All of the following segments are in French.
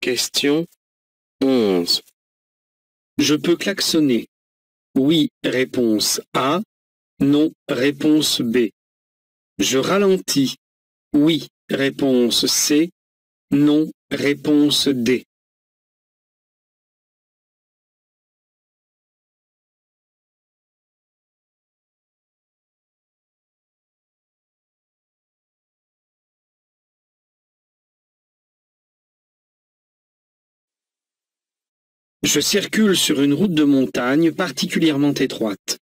Question 11. Je peux klaxonner. Oui, réponse A. Non, réponse B. Je ralentis. Oui, réponse C. Non, réponse D. Je circule sur une route de montagne particulièrement étroite.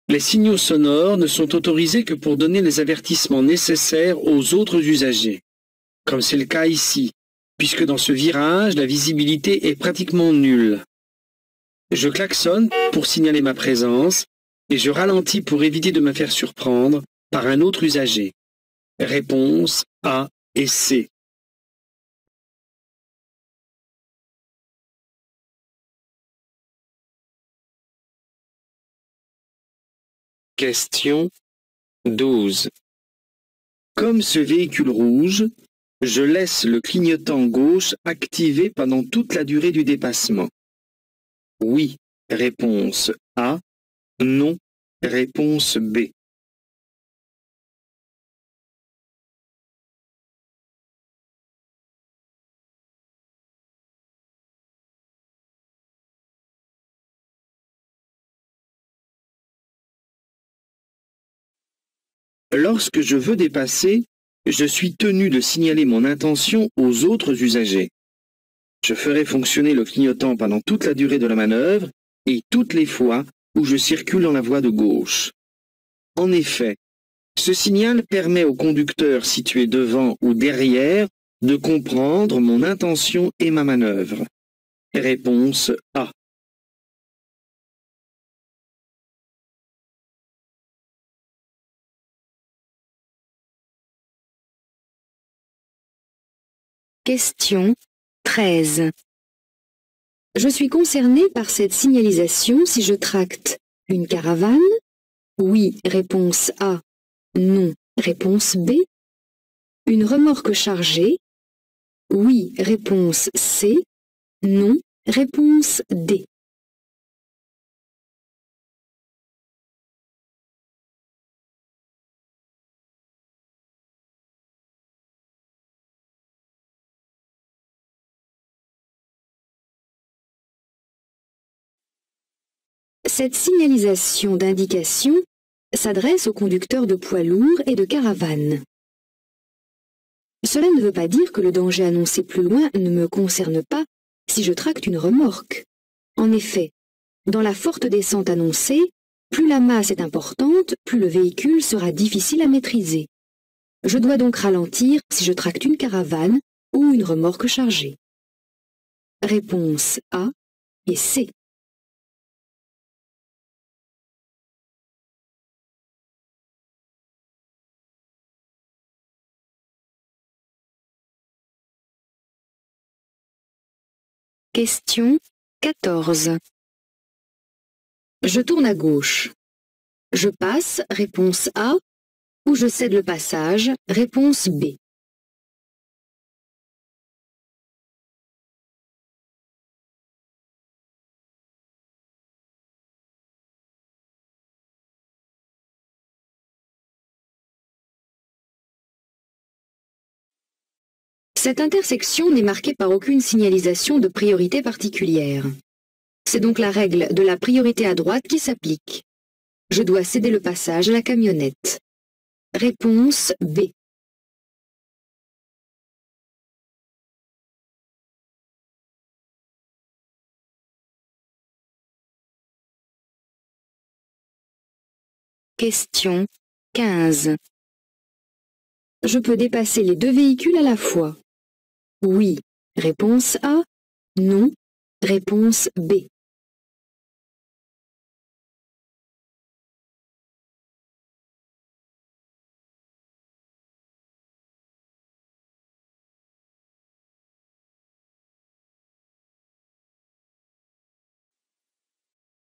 Les signaux sonores ne sont autorisés que pour donner les avertissements nécessaires aux autres usagers, comme c'est le cas ici, puisque dans ce virage, la visibilité est pratiquement nulle. Je klaxonne pour signaler ma présence et je ralentis pour éviter de me faire surprendre par un autre usager. Réponse A et C. Question 12. Comme ce véhicule rouge, je laisse le clignotant gauche activé pendant toute la durée du dépassement. Oui, réponse A. Non, réponse B. Lorsque je veux dépasser, je suis tenu de signaler mon intention aux autres usagers. Je ferai fonctionner le clignotant pendant toute la durée de la manœuvre et toutes les fois où je circule dans la voie de gauche. En effet, ce signal permet au conducteur situé devant ou derrière de comprendre mon intention et ma manœuvre. Réponse A. Question 13. Je suis concerné par cette signalisation si je tracte une caravane? Oui, réponse A. Non, réponse B. Une remorque chargée? Oui, réponse C. Non, réponse D. Cette signalisation d'indication s'adresse aux conducteurs de poids lourds et de caravanes. Cela ne veut pas dire que le danger annoncé plus loin ne me concerne pas si je tracte une remorque. En effet, dans la forte descente annoncée, plus la masse est importante, plus le véhicule sera difficile à maîtriser. Je dois donc ralentir si je tracte une caravane ou une remorque chargée. Réponse A et C. Question 14. Je tourne à gauche. Je passe, réponse A, ou je cède le passage, réponse B. Cette intersection n'est marquée par aucune signalisation de priorité particulière. C'est donc la règle de la priorité à droite qui s'applique. Je dois céder le passage à la camionnette. Réponse B. Question 15. Je peux dépasser les deux véhicules à la fois. Oui, réponse A. Non, réponse B.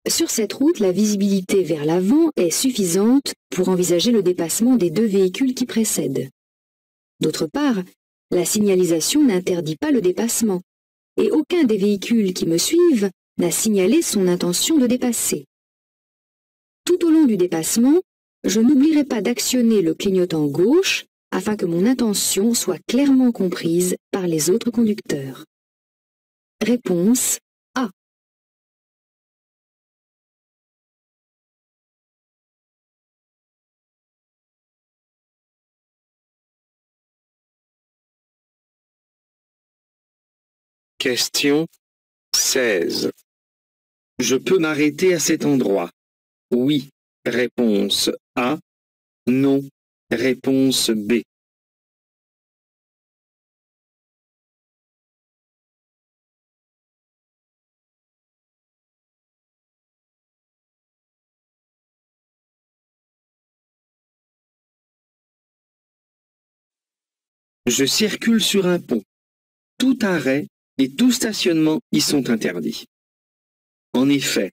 Sur cette route, la visibilité vers l'avant est suffisante pour envisager le dépassement des deux véhicules qui précèdent. D'autre part, la signalisation n'interdit pas le dépassement, et aucun des véhicules qui me suivent n'a signalé son intention de dépasser. Tout au long du dépassement, je n'oublierai pas d'actionner le clignotant gauche afin que mon intention soit clairement comprise par les autres conducteurs. Réponse A. Question 16. Je peux m'arrêter à cet endroit? Oui. Réponse A. Non. Réponse B. Je circule sur un pont. Tout arrêt et tout stationnement y sont interdits. En effet,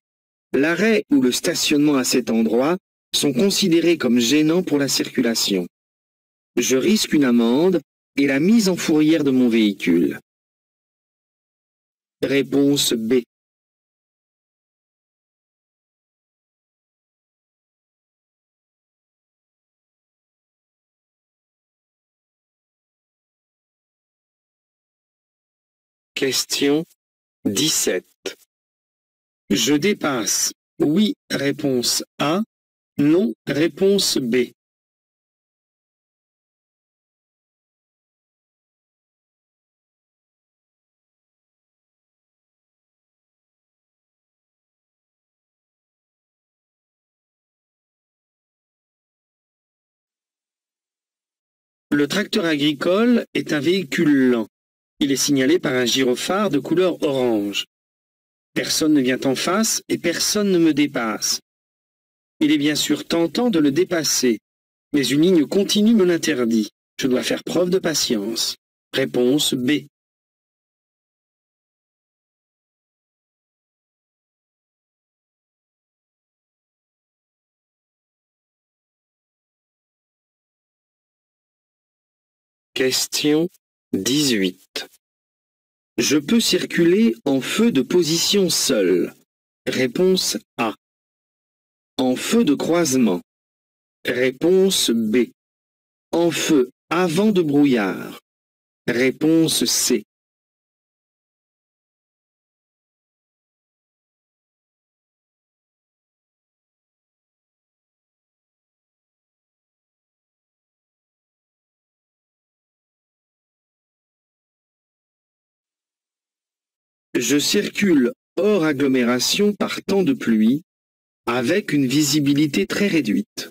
l'arrêt ou le stationnement à cet endroit sont considérés comme gênants pour la circulation. Je risque une amende et la mise en fourrière de mon véhicule. Réponse B. Question 17. Je dépasse. Oui, réponse A. Non, réponse B. Le tracteur agricole est un véhicule lent. Il est signalé par un gyrophare de couleur orange. Personne ne vient en face et personne ne me dépasse. Il est bien sûr tentant de le dépasser, mais une ligne continue me l'interdit. Je dois faire preuve de patience. Réponse B. Question 18. Je peux circuler en feu de position seul. Réponse A. En feu de croisement. Réponse B. En feu avant de brouillard. Réponse C. Je circule hors agglomération par temps de pluie, avec une visibilité très réduite.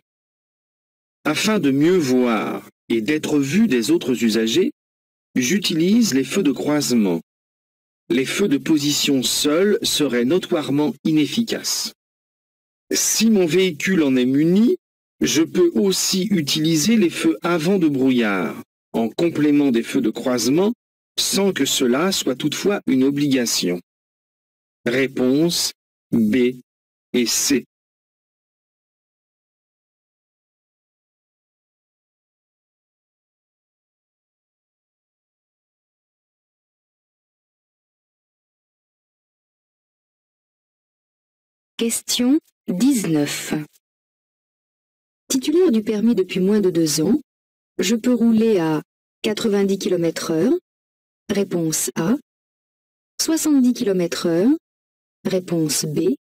Afin de mieux voir et d'être vu des autres usagers, j'utilise les feux de croisement. Les feux de position seuls seraient notoirement inefficaces. Si mon véhicule en est muni, je peux aussi utiliser les feux avant de brouillard, en complément des feux de croisement, sans que cela soit toutefois une obligation. Réponse B et C. Question 19. Titulaire du permis depuis moins de 2 ans, je peux rouler à 90 km/h. Réponse A. 70 km/h. Réponse B.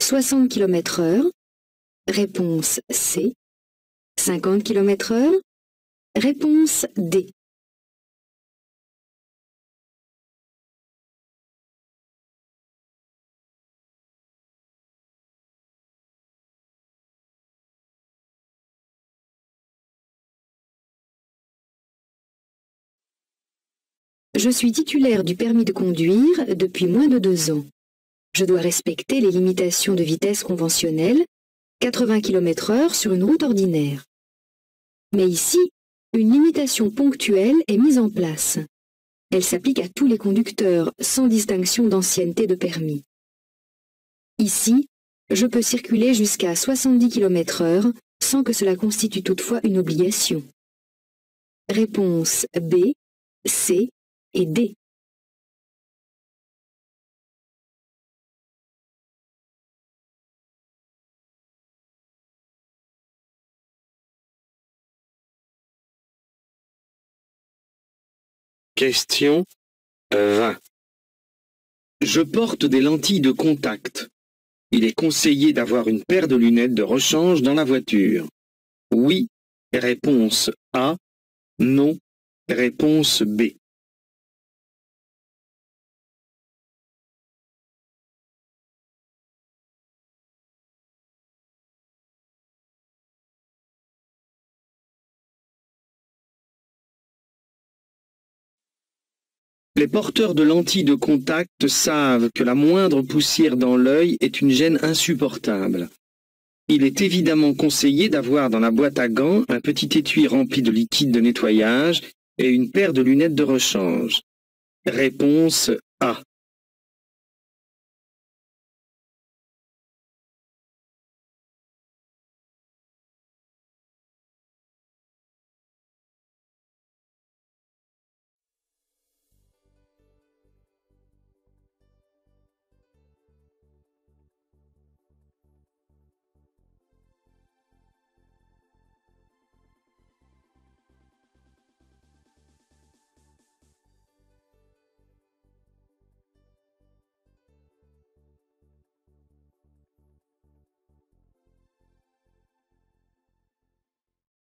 60 km/h. Réponse C. 50 km/h. Réponse D. Je suis titulaire du permis de conduire depuis moins de 2 ans. Je dois respecter les limitations de vitesse conventionnelles, 80 km/h sur une route ordinaire. Mais ici, une limitation ponctuelle est mise en place. Elle s'applique à tous les conducteurs, sans distinction d'ancienneté de permis. Ici, je peux circuler jusqu'à 70 km/h sans que cela constitue toutefois une obligation. Réponse B, C et D. Question 20. Je porte des lentilles de contact. Il est conseillé d'avoir une paire de lunettes de rechange dans la voiture. Oui, réponse A. Non, réponse B. Les porteurs de lentilles de contact savent que la moindre poussière dans l'œil est une gêne insupportable. Il est évidemment conseillé d'avoir dans la boîte à gants un petit étui rempli de liquide de nettoyage et une paire de lunettes de rechange. Réponse A.